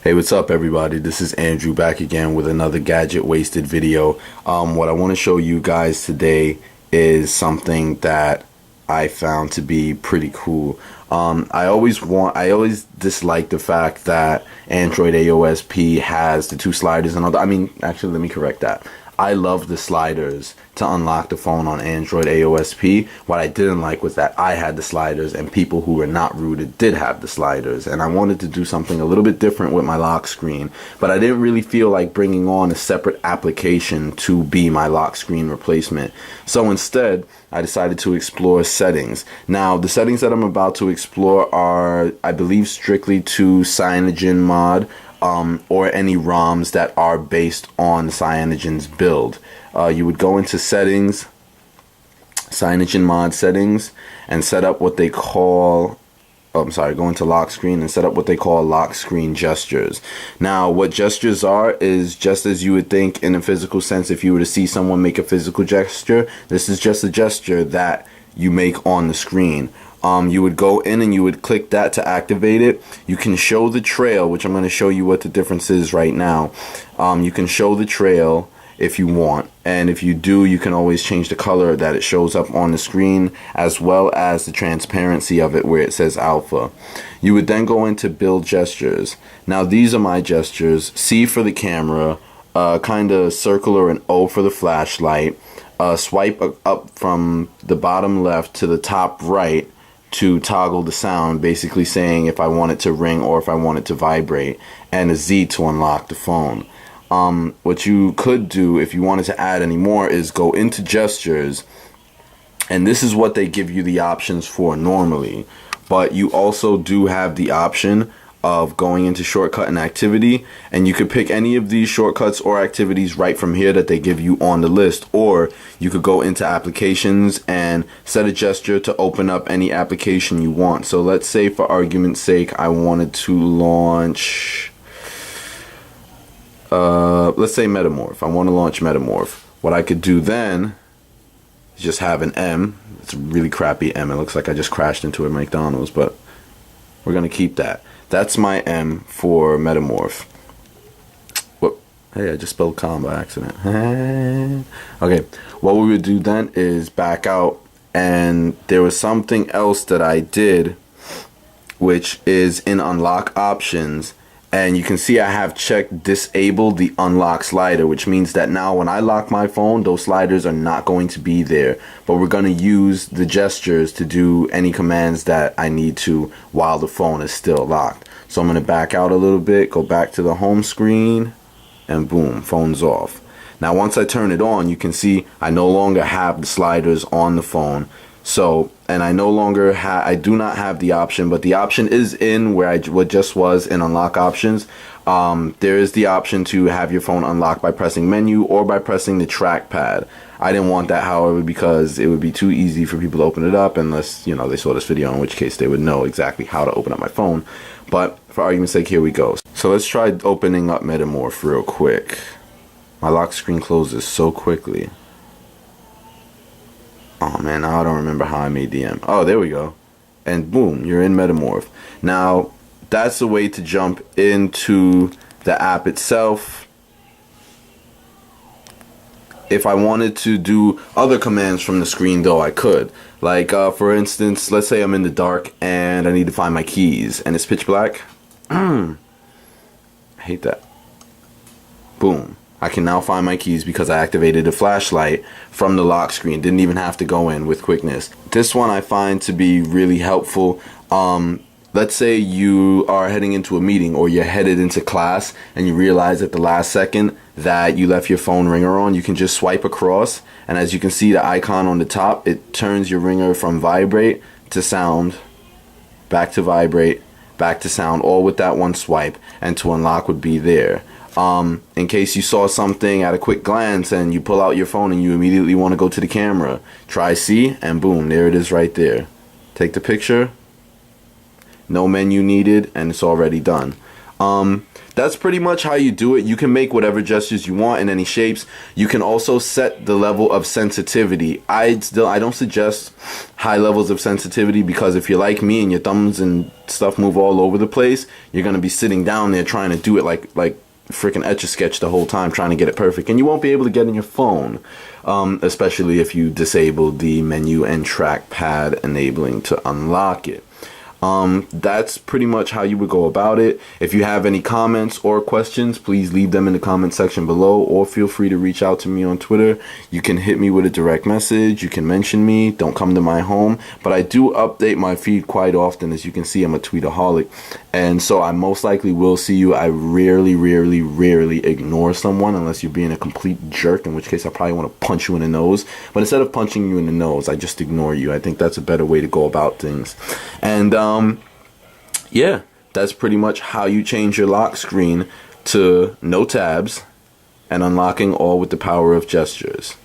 Hey, what's up everybody? This is Andrew back again with another gadget wasted video. What I want to show you guys today is something that I found to be pretty cool. I always dislike the fact that Android AOSP has the two sliders and all that. Actually, let me correct that. I love the sliders to unlock the phone on Android AOSP. What I didn't like was that I had the sliders and people who were not rooted did have the sliders. And I wanted to do something a little bit different with my lock screen, but I didn't really feel like bringing on a separate application to be my lock screen replacement. So instead, I decided to explore settings. Now, the settings that I'm about to explore are, I believe, strictly to CyanogenMod. Or any ROMs that are based on Cyanogen's build. You would go into settings, CyanogenMod settings, and set up what they call, go into lock screen and set up what they call lock screen gestures. Now, what gestures are is just as you would think in a physical sense. If you were to see someone make a physical gesture, this is just a gesture that you make on the screen. You would go in and you would click that to activate it. You can show the trail, which I'm going to show you what the difference is right now. You can show the trail if you want, and if you do, you can always change the color that it shows up on the screen, as well as the transparency of it where it says alpha. You would then go into build gestures. Now, these are my gestures: C for the camera, kind of circle or an O for the flashlight, swipe up from the bottom left to the top right to toggle the sound, basically saying if I want it to ring or if I want it to vibrate, and a Z to unlock the phone. What you could do if you wanted to add any more is go into gestures, and this is what they give you the options for normally, but you also do have the option of going into shortcut and activity, and you could pick any of these shortcuts or activities right from here that they give you on the list, or you could go into applications and set a gesture to open up any application you want. So let's say, for argument's sake, I wanted to launch let's say Metamorph. I want to launch Metamorph. What I could do then is just have an M. It's a really crappy M. It looks like I just crashed into a McDonald's, but we're gonna keep that. That's my M for Metamorph. Whoop. Hey, I just spelled calm by accident. Okay, what we would do then is back out, and there was something else that I did, which is in unlock options, and you can see I have checked disable the unlock slider, which means that now when I lock my phone, those sliders are not going to be there, but we're going to use the gestures to do any commands that I need to while the phone is still locked. So I'm going to back out a little bit, go back to the home screen, and boom, phone's off. Now once I turn it on, you can see I no longer have the sliders on the phone. So, and I no longer I do not have the option, but the option is in where what just was in unlock options. There is the option to have your phone unlocked by pressing menu or by pressing the trackpad. I didn't want that, however, because it would be too easy for people to open it up unless, you know, they saw this video, in which case they would know exactly how to open up my phone. But for argument's sake, here we go. So let's try opening up Metamorph real quick. My lock screen closes so quickly. Oh man, now I don't remember how I made the M. Oh, there we go. And boom, you're in Metamorph. Now, that's the way to jump into the app itself. If I wanted to do other commands from the screen, though, I could. Like, for instance, let's say I'm in the dark and I need to find my keys and it's pitch black. I hate that. Boom. I can now find my keys because I activated a flashlight from the lock screen. Didn't even have to go in with quickness. This one I find to be really helpful. Let's say you are heading into a meeting or you're headed into class and you realize at the last second that you left your phone ringer on. You can just swipe across, and as you can see the icon on the top, it turns your ringer from vibrate to sound, back to vibrate, back to sound, all with that one swipe, and to unlock would be there. In case you saw something at a quick glance and you pull out your phone and you immediately want to go to the camera, try C, and boom, there it is right there. Take the picture, no menu needed, and it's already done. That's pretty much how you do it. You can make whatever gestures you want in any shapes. You can also set the level of sensitivity. I don't suggest high levels of sensitivity, because if you're like me and your thumbs and stuff move all over the place, you're gonna be sitting down there trying to do it like freaking Etch-a-Sketch the whole time, trying to get it perfect, and you won't be able to get in your phone, especially if you disable the menu and trackpad enabling to unlock it. That's pretty much how you would go about it. If you have any comments or questions, please leave them in the comment section below, or feel free to reach out to me on Twitter. You can hit me with a direct message. You can mention me. Don't come to my home, but I do update my feed quite often. As you can see, I'm a tweetaholic, and so I most likely will see you. I rarely ignore someone unless you're being a complete jerk, in which case I probably want to punch you in the nose. But instead of punching you in the nose, I just ignore you. I think that's a better way to go about things. And yeah, that's pretty much how you change your lock screen to no tabs and unlocking all with the power of gestures.